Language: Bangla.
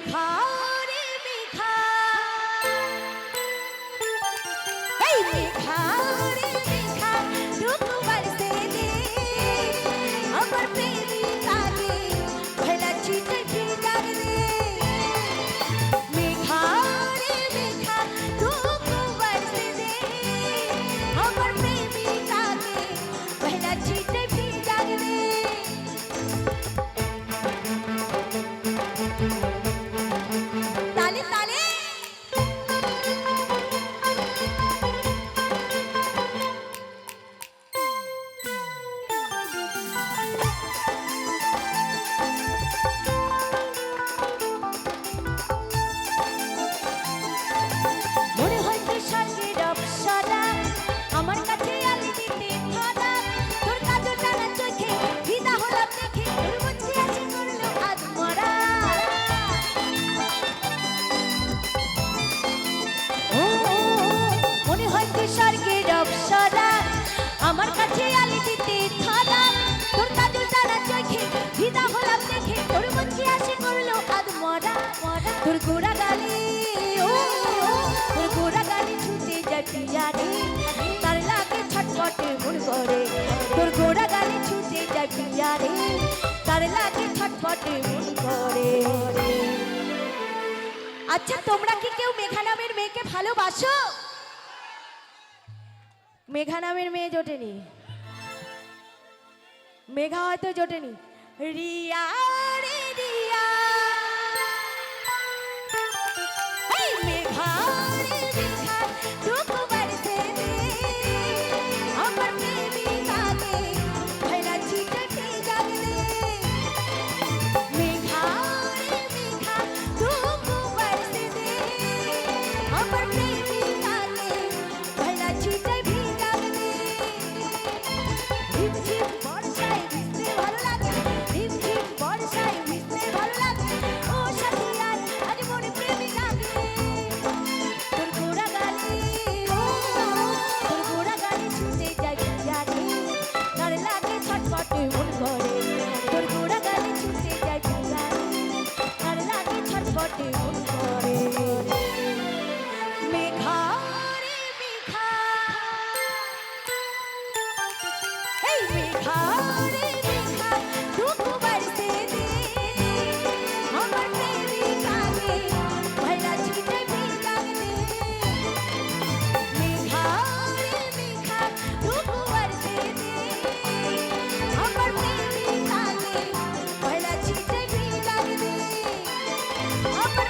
মেঘা রে মেঘা, এই মেঘা রে মেঘা, रुक बरसे दे अमर प्रेमी तागे भला चीते भी जाग दे। मेघा रे मेघा, रुक बरसे दे अमर प्रेमी तागे भला चीते भी जाग दे। ताले ताले মনে হয়তো স্বর্গের অপ্সরা আমার কাছে আলি দিতে ধরা, তোর কাজল টানা চোখে ফিদা হলাম দেখে, তোর বুঝি আছে করলো আজ মরা। ও মনে হয়তো স্বর্গের অপ্সরা আমার কাছে আলি দিতে ধরা, তোর কাজল টানা চোখে ফিদা হলাম দেখে, তোর বুঝি আছে করলো আজ মরা। তোর গোড়া গালি তোর গোড়া গালি ছুটে যায় পিয়া রে, তার লাগে ছটপটে মন করে। তোর গোড়া গালি ছুটে যায় পিয়া রে, তার লাগে ছটপটে মন করে। আচ্ছা তোমরা কি কেউ মেঘা নামের মেয়েকে ভালোবাসো? মেঘা নামের মেয়ে জোটেনি, মেঘা হয়তো জোটেনি। রিয়া রে রিয়া, मेघा रे मेघा, रुक बरसे दे अमर प्रेमी तागे भला चीते भी जाग दे। मेघा रे मेघा, रुक बरसे दे अमर प्रेमी तागे भला चीते भी जाग दे। ঝিমঝিম বর্ষায় ভিজতে ভালো লাগে, ঝিমঝিম বর্ষায় ভিজতে ভালো লাগে, ও সাথী আজ আজ মনে প্রেমী জাগে। তোর গোড়া গালি তোর গোড়া গালি ছুটে যায় পিয়া রে, তার লাগে ছটপটে মন করে। তোর গোড়া গালি ছুটে যায় পিয়া রে, তার লাগে ছটপটে মন করে। মেঘা রে মেঘা, এই মেঘা রে মেঘা, रुक बरसे दे अमर प्रेमी तागे भला चीते भी जाग दे। मेघा रे मेघा, रुक बरसे दे अमर प्रेमी तागे भला चीते भी जाग दे। अमर